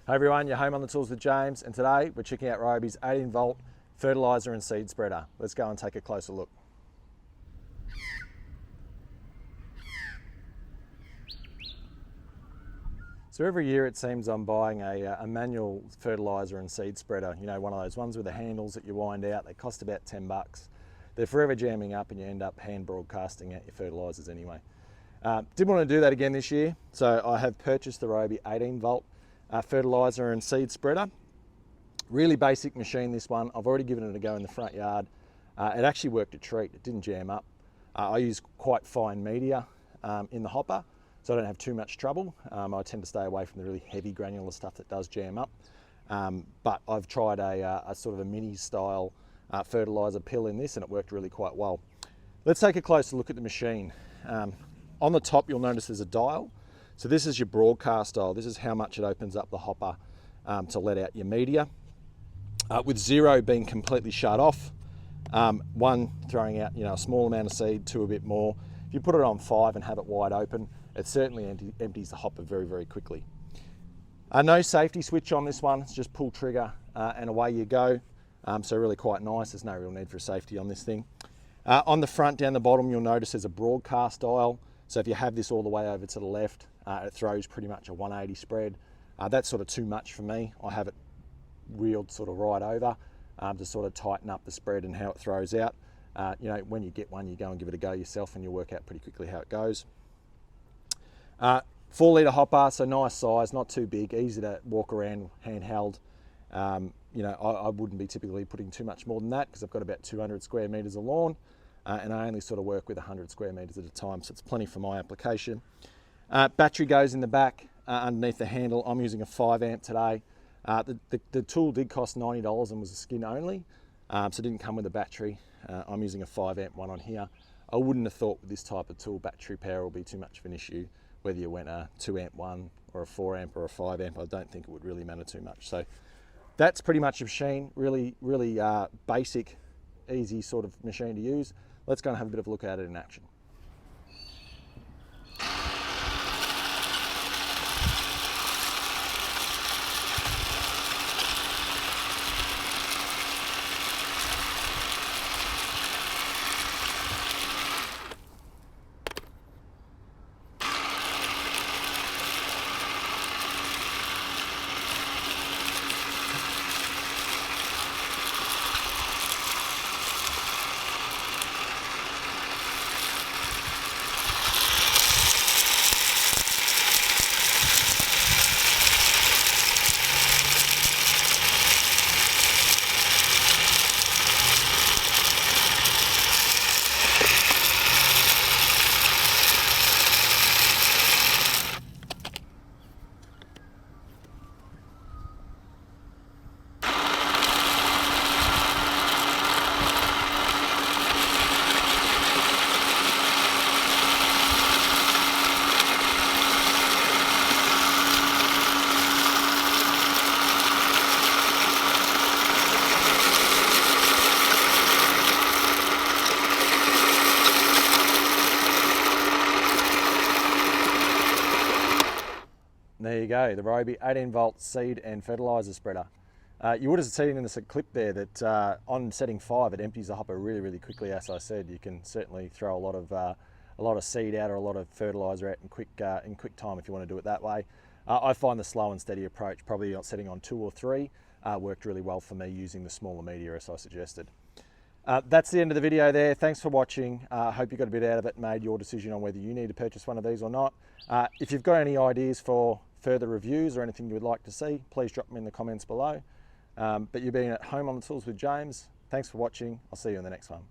Hi everyone, you're home on the tools with James, and today we're checking out Ryobi's 18 volt fertiliser and seed spreader. Let's go and take a closer look. So every year it seems I'm buying a manual fertiliser and seed spreader, you know, one of those ones with the handles that you wind out. They cost about 10 bucks. They're forever jamming up and you end up hand broadcasting out your fertilisers anyway. Didn't want to do that again this year, so I have purchased the Ryobi 18 volt fertiliser and seed spreader. Really basic machine, this one. I've already given it a go in the front yard. It actually worked a treat. It didn't jam up. I use quite fine media in the hopper, so I don't have too much trouble. I tend to stay away from the really heavy granular stuff that does jam up. But I've tried a sort of a mini style fertiliser pill in this, and it worked really quite well. Let's take a closer look at the machine. On the top you'll notice there's a dial. So this is your broadcast dial. This is how much it opens up the hopper to let out your media. With 0 being completely shut off, 1 throwing out a small amount of seed, 2 a bit more. If you put it on 5 and have it wide open, it certainly empties the hopper very, very quickly. No safety switch on this one. It's just pull trigger and away you go. So really quite nice. There's no real need for a safety on this thing. On the front down the bottom you'll notice there's a broadcast dial. So if you have this all the way over to the left, it throws pretty much a 180 spread. That's sort of too much for me. I have it wheeled sort of right over to sort of tighten up the spread and how it throws out. When you get one, you go and give it a go yourself and you'll work out pretty quickly how it goes. 4 litre hopper, so nice size, not too big, easy to walk around handheld. I wouldn't be typically putting too much more than that because I've got about 200 square metres of lawn. And I only sort of work with 100 square metres at a time, so it's plenty for my application. Battery goes in the back underneath the handle. I'm using a 5 amp today. The tool did cost $90 and was a skin only, so it didn't come with a battery. I'm using a 5 amp one on here. I wouldn't have thought with this type of tool battery power will be too much of an issue, whether you went a 2 amp one or a 4 amp or a 5 amp. I don't think it would really matter too much. So that's pretty much a machine, really basic, easy sort of machine to use. Let's go and have a bit of a look at it in action. There you go, the Ryobi 18 volt seed and fertiliser spreader. You would have seen in this clip there that on setting 5 it empties the hopper really quickly. As I said, you can certainly throw a lot of seed out or a lot of fertiliser out in quick time if you want to do it that way. I find the slow and steady approach, probably setting on 2 or 3, worked really well for me using the smaller media as I suggested. That's the end of the video there. Thanks for watching. I hope you got a bit out of it and made your decision on whether you need to purchase one of these or not. If you've got any ideas for further reviews or anything you would like to see, please drop them in the comments below. But you've been at home on the tools with James. Thanks for watching. I'll see you in the next one.